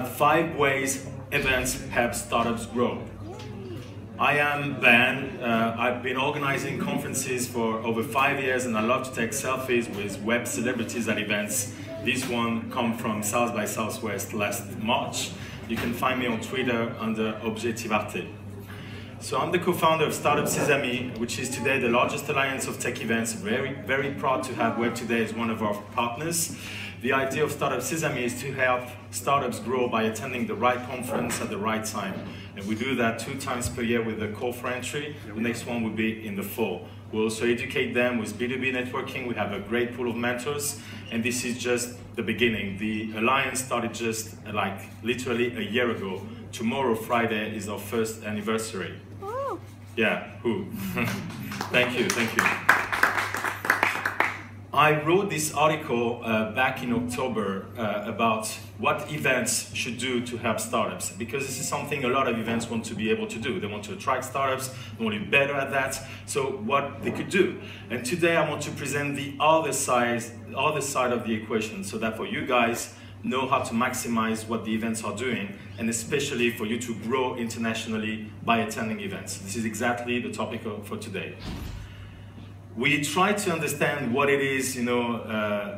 5 ways events help startups grow. I am Ben. I've been organizing conferences for over 5 years and I love to take selfies with web celebrities at events. This one come from South by Southwest last March. You can find me on Twitter under Objectivarte. So I'm the co-founder of Startup Sesame, which is today the largest alliance of tech events. Very proud to have Web Today as one of our partners. The idea of Startup Sesame is to help startups grow by attending the right conference at the right time. And we do that 2 times per year with a call for entry. The next one will be in the fall. We'll also educate them with B2B networking. We have a great pool of mentors. And this is just the beginning. The alliance started just literally a year ago. Tomorrow, Friday, is our first anniversary. Oh. Yeah, who? Thank you. I wrote this article back in October about what events should do to help startups, because this is something a lot of events want to be able to do. They want to attract startups, they want to be better at that, so what they could do. And today I want to present the other side of the equation, so that for you guys know how to maximize what the events are doing, and especially for you to grow internationally by attending events. This is exactly the topic for today. We try to understand what it is,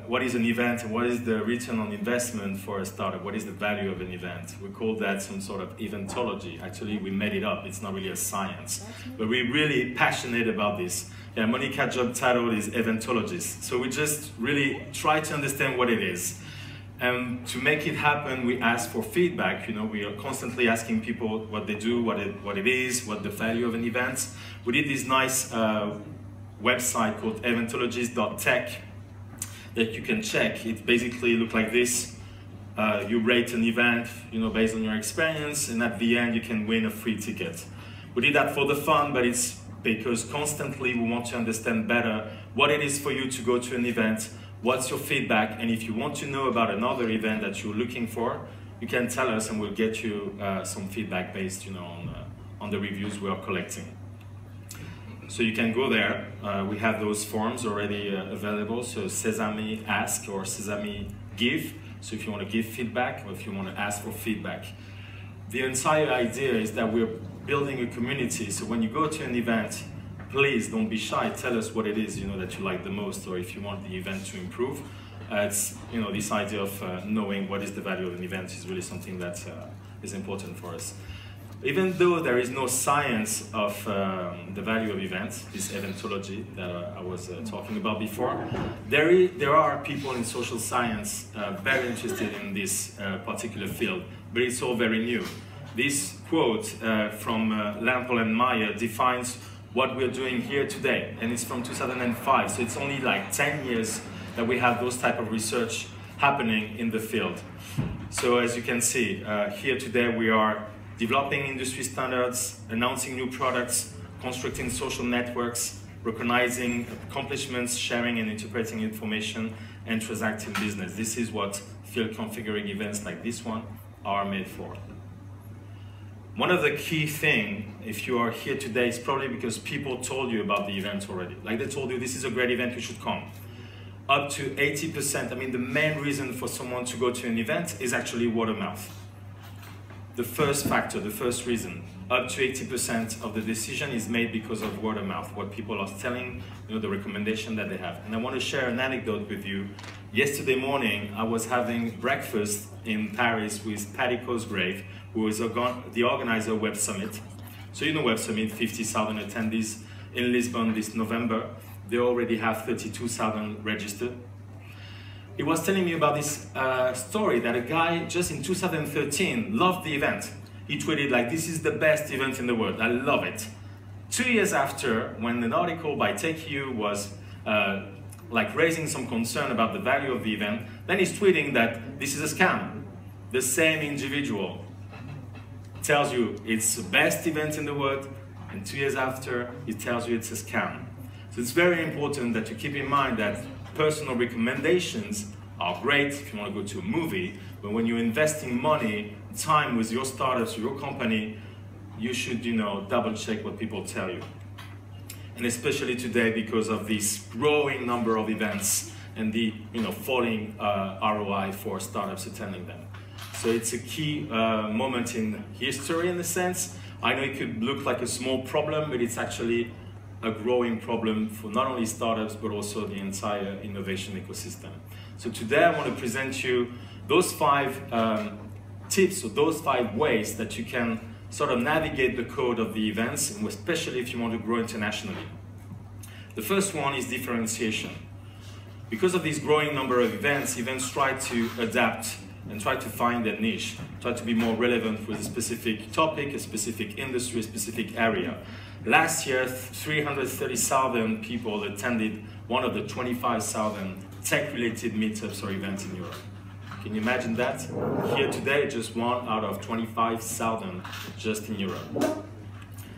what is an event and what is the return on investment for a startup, what is the value of an event. We call that some sort of eventology. Actually, we made it up, it's not really a science, but we're really passionate about this. Yeah, Monica's job title is eventologist. So we just really try to understand what it is. And to make it happen, we ask for feedback. We are constantly asking people what they do, what it is, what the value of an event. We did this nice website called eventologist.tech that you can check. It basically looks like this. You rate an event, based on your experience, and at the end you can win a free ticket. We did that for the fun, but it's because constantly we want to understand better what it is for you to go to an event, what's your feedback, and if you want to know about another event that you're looking for, you can tell us and we'll get you some feedback based on the reviews we are collecting. So you can go there. We have those forms already available. So Sesame Ask or Sesame Give. So if you want to give feedback or if you want to ask for feedback. The entire idea is that we're building a community. So when you go to an event, please don't be shy. Tell us what it is that you like the most, or if you want the event to improve. It's this idea of knowing what is the value of an event is really something that is important for us. Even though there is no science of the value of events, this eventology that I was talking about before, there are people in social science very interested in this particular field, but it's all very new. This quote from Lampel and Meyer defines what we're doing here today, and it's from 2005, so it's only like 10 years that we have those type of research happening in the field. So as you can see, here today we are developing industry standards, announcing new products, constructing social networks, recognizing accomplishments, sharing and interpreting information, and transacting business. This is what field configuring events like this one are made for. One of the key things, if you are here today, is probably because people told you about the event already. Like they told you, this is a great event, you should come. Up to 80%, the main reason for someone to go to an event is actually word of mouth. The first factor, the first reason, up to 80% of the decision is made because of word of mouth, what people are telling, the recommendation that they have. And I want to share an anecdote with you. Yesterday morning, I was having breakfast in Paris with Patty Cosgrave, who is the organizer of Web Summit. So Web Summit, 50,000 attendees in Lisbon this November. They already have 32,000 registered. He was telling me about this story that a guy just in 2013 loved the event. He tweeted like, this is the best event in the world, I love it. 2 years after, when an article by TechU was raising some concern about the value of the event, then he's tweeting that this is a scam. The same individual tells you it's the best event in the world, and 2 years after, he tells you it's a scam. So it's very important that you keep in mind that personal recommendations are great if you want to go to a movie, but when you're investing money, time with your startups or your company, you should, double check what people tell you. And especially today, because of this growing number of events and the falling ROI for startups attending them. So it's a key moment in history in a sense. I know it could look like a small problem, but it's actually a growing problem for not only startups, but also the entire innovation ecosystem. So today I want to present you those 5 tips, or those 5 ways that you can sort of navigate the code of the events, and especially if you want to grow internationally. The first one is differentiation. Because of this growing number of events try to adapt and try to find their niche, try to be more relevant with a specific topic, a specific industry, a specific area. Last year, 330,000 people attended one of the 25,000 tech-related meetups or events in Europe. Can you imagine that? Here today, just 1 out of 25,000 just in Europe.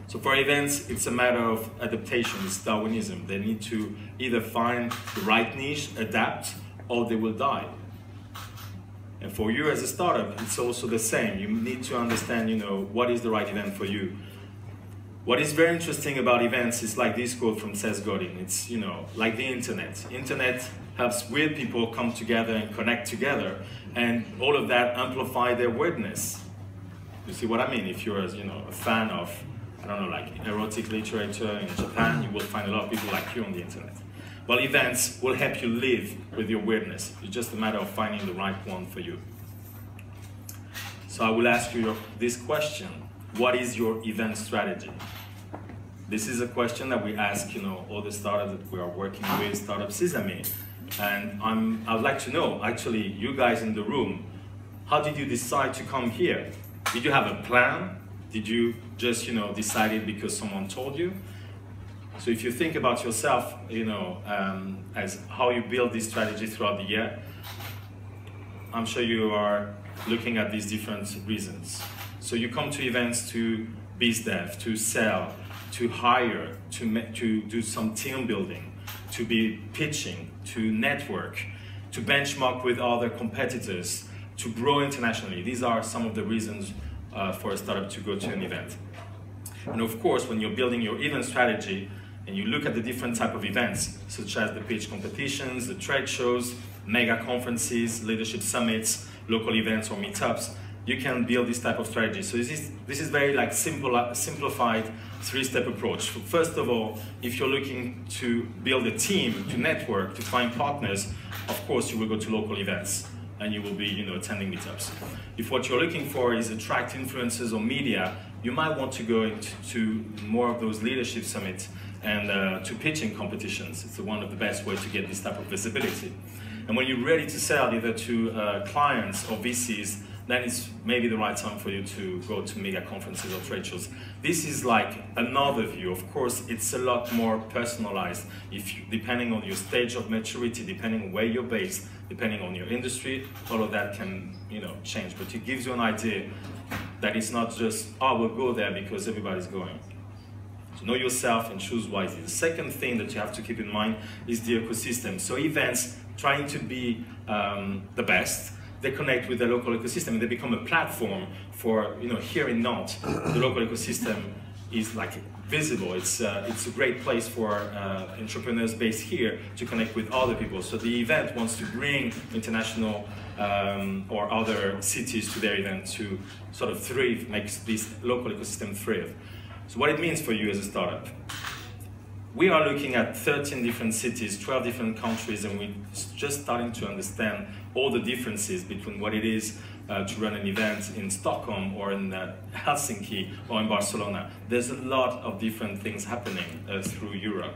So for events, it's a matter of adaptation, it's Darwinism. They need to either find the right niche, adapt, or they will die. And for you as a startup, it's also the same. You need to understand, what is the right event for you. What is very interesting about events is like this quote from Seth Godin. It's, like the internet. Internet helps weird people come together and connect together, and all of that amplify their weirdness. You see what I mean? If you're, a fan of, I don't know, like erotic literature in Japan, you will find a lot of people like you on the internet. Well, events will help you live with your weirdness. It's just a matter of finding the right one for you. So I will ask you this question. What is your event strategy? This is a question that we ask, all the startups that we are working with, Startup Sesame. And I'd like to know, actually, you guys in the room, how did you decide to come here? Did you have a plan? Did you just, decide it because someone told you? So if you think about yourself, as how you build this strategy throughout the year, I'm sure you are looking at these different reasons. So you come to events to biz dev, to sell, to hire, to do some team building, to be pitching, to network, to benchmark with other competitors, to grow internationally. These are some of the reasons for a startup to go to an event. And of course, when you're building your event strategy, and you look at the different type of events, such as the pitch competitions, the trade shows, mega conferences, leadership summits, local events or meetups, you can build this type of strategy. So this is very like simplified 3-step approach. First of all, if you're looking to build a team, to network, to find partners, of course you will go to local events and you will be attending meetups. If what you're looking for is attract influencers or media, you might want to go into more of those leadership summits and to pitching competitions. It's one of the best ways to get this type of visibility. And when you're ready to sell either to clients or VCs, then it's maybe the right time for you to go to mega conferences or trade shows. This is like another view. Of course, it's a lot more personalized. Depending on your stage of maturity, depending on where you're based, depending on your industry, all of that can change. But it gives you an idea that it's not just, oh, we'll go there because everybody's going. So know yourself and choose wisely. The second thing that you have to keep in mind is the ecosystem. So events trying to be the best, they connect with the local ecosystem and they become a platform for, here in Nantes, the local ecosystem is like visible. It's a great place for entrepreneurs based here to connect with other people. So the event wants to bring international or other cities to their event to sort of thrive, makes this local ecosystem thrive. So what it means for you as a startup. We are looking at 13 different cities, 12 different countries, and we're just starting to understand all the differences between what it is to run an event in Stockholm or in Helsinki or in Barcelona. There's a lot of different things happening through Europe.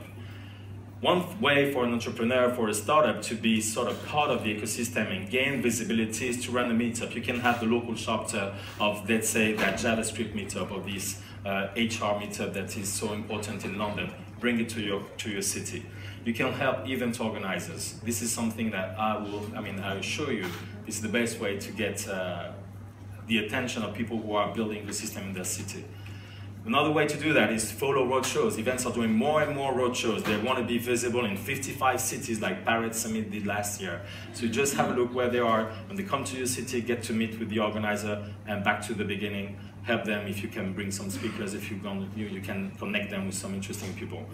One way for an entrepreneur, for a startup to be sort of part of the ecosystem and gain visibility is to run a meetup. You can have the local chapter of, let's say, that JavaScript meetup or this HR meetup that is so important in London. Bring it to your city. You can help event organizers. This is something that I assure you, is the best way to get the attention of people who are building the system in their city. Another way to do that is follow roadshows. Events are doing more and more roadshows. They want to be visible in 55 cities like Paris Summit did last year. So you just have a look where they are. When they come to your city, get to meet with the organizer, and back to the beginning, help them. If you can bring some speakers, if you can connect them with some interesting people.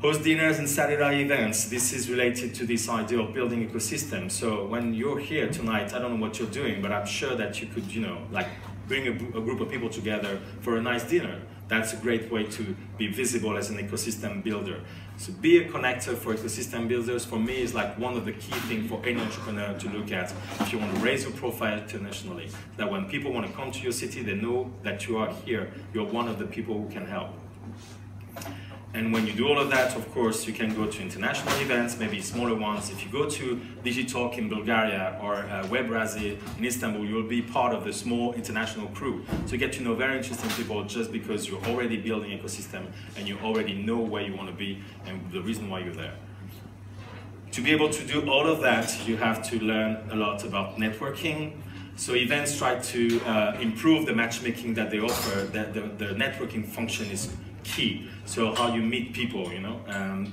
Host dinners and satellite events. This is related to this idea of building ecosystem. So when you're here tonight, I don't know what you're doing, but I'm sure that you could, like bring a group of people together for a nice dinner. That's a great way to be visible as an ecosystem builder. So be a connector for ecosystem builders, for me, is like one of the key things for any entrepreneur to look at if you want to raise your profile internationally. That when people want to come to your city, they know that you are here. You're one of the people who can help. And when you do all of that, of course, you can go to international events, maybe smaller ones. If you go to Digitalk in Bulgaria or Webrazi in Istanbul, you'll be part of the small international crew. So you get to know very interesting people just because you're already building ecosystem and you already know where you want to be and the reason why you're there. To be able to do all of that, you have to learn a lot about networking. So events try to improve the matchmaking that they offer. The networking function is key. So how you meet people,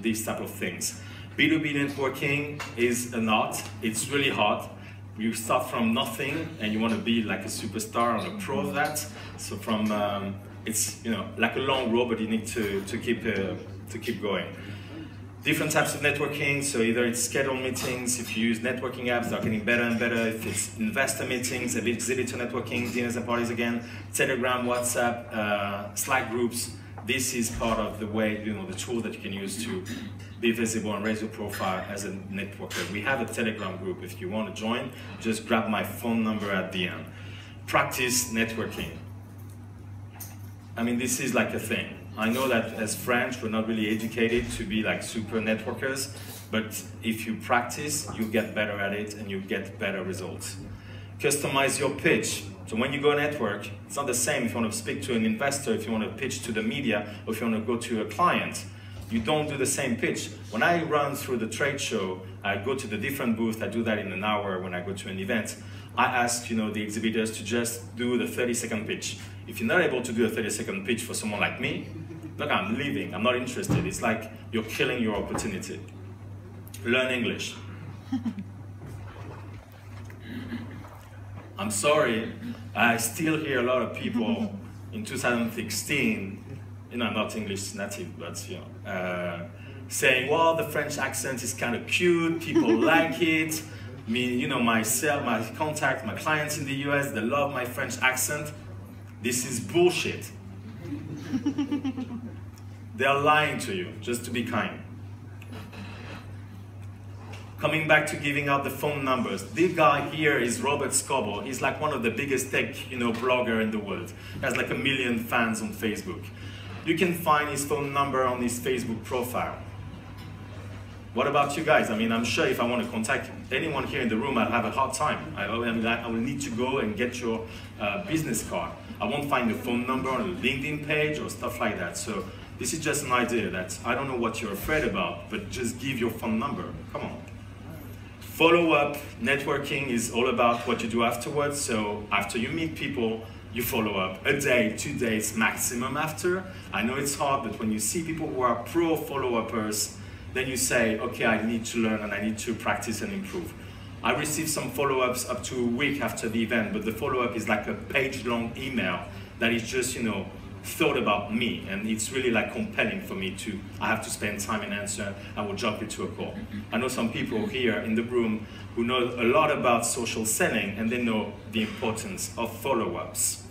these type of things. B2B networking is an art. It's really hard. You start from nothing and you want to be like a superstar or a pro of that. So from it's like a long road, but you need to keep going. Different types of networking, so either it's scheduled meetings, if you use networking apps, they're getting better and better. If it's investor meetings, exhibitor networking, dinners and parties again, Telegram, WhatsApp, Slack groups. This is part of the way, the tool that you can use to be visible and raise your profile as a networker. We have a Telegram group. If you want to join, just grab my phone number at the end. Practice networking. I mean, this is like a thing. I know that as French, we're not really educated to be like super networkers, but if you practice, you get better at it and you get better results. Customize your pitch. So when you go network, it's not the same if you want to speak to an investor, if you want to pitch to the media, or if you want to go to a client. You don't do the same pitch. When I run through the trade show, I go to the different booth, I do that in an hour when I go to an event. I ask the exhibitors to just do the 30-second pitch. If you're not able to do a 30-second pitch for someone like me, look, I'm leaving, I'm not interested. It's like you're killing your opportunity. Learn English. I'm sorry, I still hear a lot of people in 2016, I'm not English native, but saying, well, the French accent is kind of cute, people like it. Me, myself, my contact, my clients in the US, they love my French accent. This is bullshit. They're lying to you, just to be kind. Coming back to giving out the phone numbers. This guy here is Robert Scoble. He's like one of the biggest tech, blogger in the world. He has like 1 million fans on Facebook. You can find his phone number on his Facebook profile. What about you guys? I mean, I'm sure if I want to contact anyone here in the room, I'll have a hard time. I will need to go and get your business card. I won't find the phone number on a LinkedIn page or stuff like that. So this is just an idea that I don't know what you're afraid about, but just give your phone number. Come on. Follow-up networking is all about what you do afterwards. So after you meet people, you follow up a day, 2 days maximum after. I know it's hard, but when you see people who are pro follow-uppers, then you say, okay, I need to learn and I need to practice and improve. I received some follow-ups up to a week after the event, but the follow-up is like a page-long email that is just, thought about me, and it's really like compelling for me to, I have to spend time and answer, I will jump into a call. I know some people here in the room who know a lot about social selling and they know the importance of follow-ups.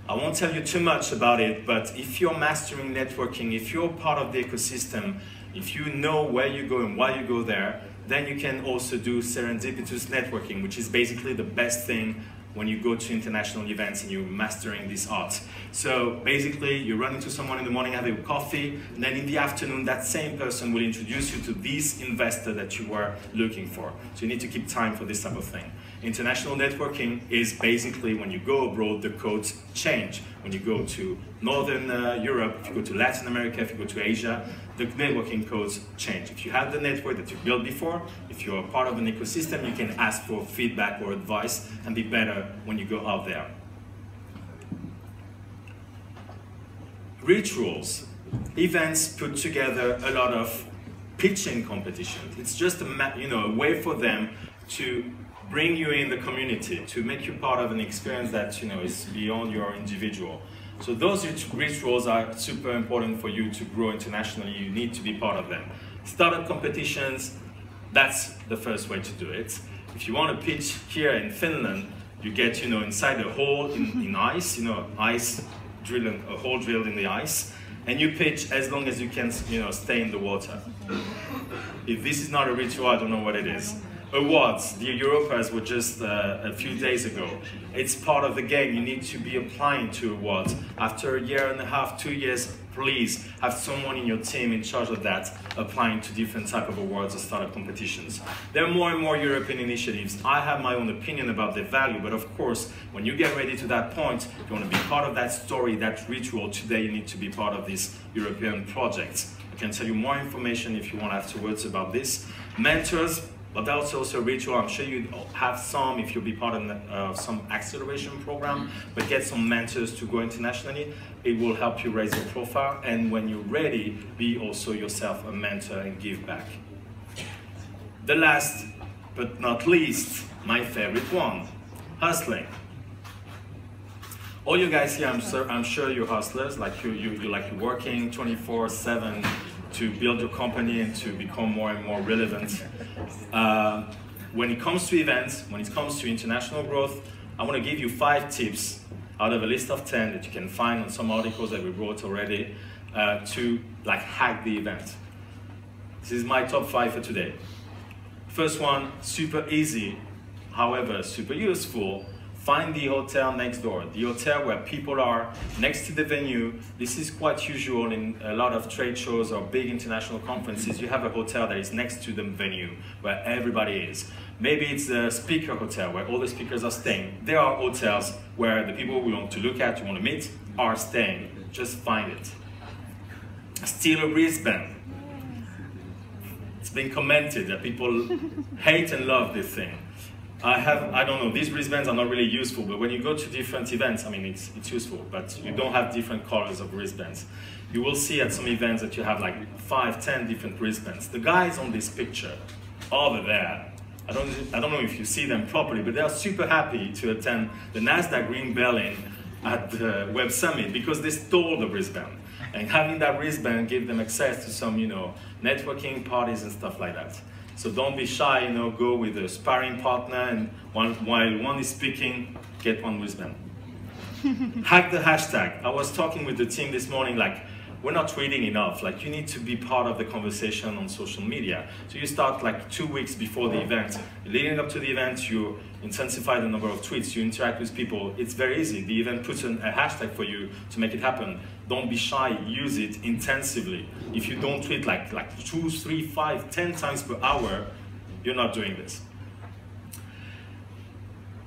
I won't tell you too much about it, but if you're mastering networking, if you're part of the ecosystem, if you know where you go and why you go there, then you can also do serendipitous networking, which is basically the best thing when you go to international events and you're mastering this art. So basically, you run into someone in the morning, have a coffee, and then in the afternoon, that same person will introduce you to this investor that you were looking for. So you need to keep time for this type of thing. International networking is basically when you go abroad, the codes change. When you go to Northern Europe, if you go to Latin America, if you go to Asia, the networking codes change. If you have the network that you built before, if you're part of an ecosystem, you can ask for feedback or advice and be better when you go out there. Rituals. Events put together a lot of pitching competitions. It's just a way for them to bring you in the community, to make you part of an experience that is beyond your individual. So those rituals are super important for you to grow internationally. You need to be part of them. Startup competitions, that's the first way to do it. If you want to pitch here in Finland, you get, inside a hole in ice, ice drilling, a hole drilled in the ice, and you pitch as long as you can, stay in the water. If this is not a ritual, I don't know what it is. Awards, the Europas were just a few days ago. It's part of the game. You need to be applying to awards. After a year and a half, 2 years, please have someone in your team in charge of that, applying to different type of awards or startup competitions. There are more and more European initiatives. I have my own opinion about their value, but of course, when you get ready to that point, you want to be part of that story, that ritual. Today, you need to be part of these European projects. I can tell you more information if you want afterwards about this. Mentors, but that's also a ritual. I'm sure you have some if you'll be part of some acceleration program, but get some mentors to go internationally. It will help you raise your profile, and when you're ready, be also yourself a mentor and give back. The last but not least, my favorite one, hustling. All you guys here, I'm sure you're hustlers, like you're working 24/7 to build your company and to become more and more relevant. When it comes to events, when it comes to international growth, I want to give you 5 tips out of a list of 10 that you can find on some articles that we wrote already to hack the event. This is my top 5 for today. First one, super easy, however super useful. Find the hotel next door, the hotel where people are next to the venue. This is quite usual in a lot of trade shows or big international conferences. You have a hotel that is next to the venue where everybody is. Maybe it's a speaker hotel where all the speakers are staying. There are hotels where the people we want to look at, you want to meet, are staying. Just find it. Steal a wristband. It's been commented that people hate and love this thing. I don't know, these wristbands are not really useful, but when you go to different events, I mean, it's useful, but you don't have different colors of wristbands. You will see at some events that you have 5, 10 different wristbands. The guys on this picture over there, I don't know if you see them properly, but they are super happy to attend the NASDAQ Green Berlin at the Web Summit because they stole the wristband. And having that wristband gave them access to some, networking parties and stuff like that. So don't be shy, go with a sparring partner, and while one is speaking, get one wristband. Hack the hashtag. I was talking with the team this morning, we're not tweeting enough. You need to be part of the conversation on social media. So you start 2 weeks before the event. Leading up to the event, you intensify the number of tweets, you interact with people. It's very easy. The event puts a hashtag for you to make it happen. Don't be shy, use it intensively. If you don't tweet 2, 3, 5, 10 times per hour, you're not doing this.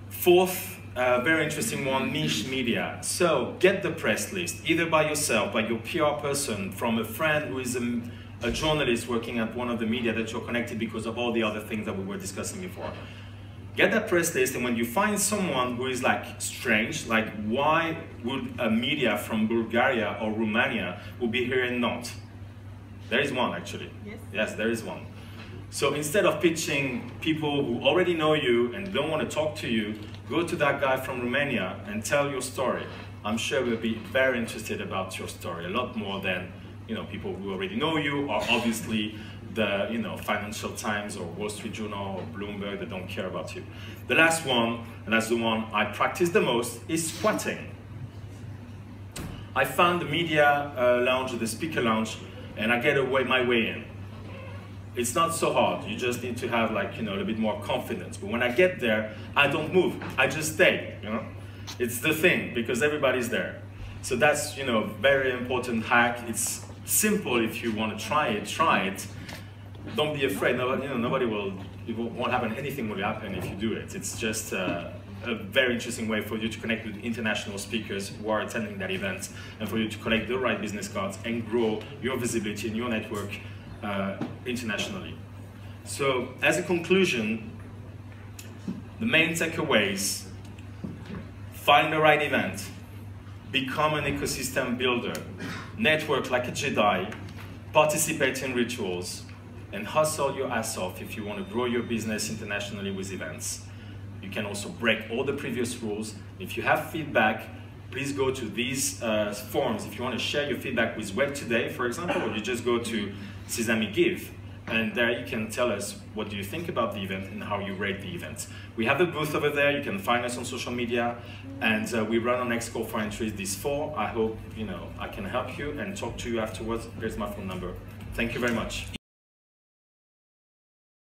Fourth, very interesting one, niche media. So get the press list, either by yourself, by your PR person, from a friend who is a journalist working at one of the media that you're connected because of all the other things that we were discussing before. Get that press list, and when you find someone who is strange, why would a media from Bulgaria or Romania would be here and not? There is one actually. Yes. Yes, there is one. So instead of pitching people who already know you and don't want to talk to you, go to that guy from Romania and tell your story. I'm sure we'll be very interested about your story, a lot more than people who already know you, or obviously the Financial Times or Wall Street Journal or Bloomberg that don't care about you. The last one, and that's the one I practice the most, is squatting. I found the media lounge, the speaker lounge, and I get my way in. It's not so hard. You just need to have a little bit more confidence. But when I get there, I don't move. I just stay. It's the thing because everybody's there. So that's very important hack. It's simple if you want to try it. Try it. Don't be afraid. Nobody will. It won't happen. Anything will happen if you do it. It's just a very interesting way for you to connect with international speakers who are attending that event, and for you to collect the right business cards and grow your visibility in your network internationally. So as a conclusion, the main takeaways: find the right event, become an ecosystem builder, network like a Jedi, participate in rituals, and hustle your ass off if you want to grow your business internationally with events. You can also break all the previous rules. If you have feedback, please go to these forums if you want to share your feedback with Web Today, for example, or you just go to Sesame Give. And there you can tell us what do you think about the event and how you rate the event. We have a booth over there. You can find us on social media, and we run our next call for entries this fall. I hope I can help you and talk to you afterwards. Here's my phone number. Thank you very much.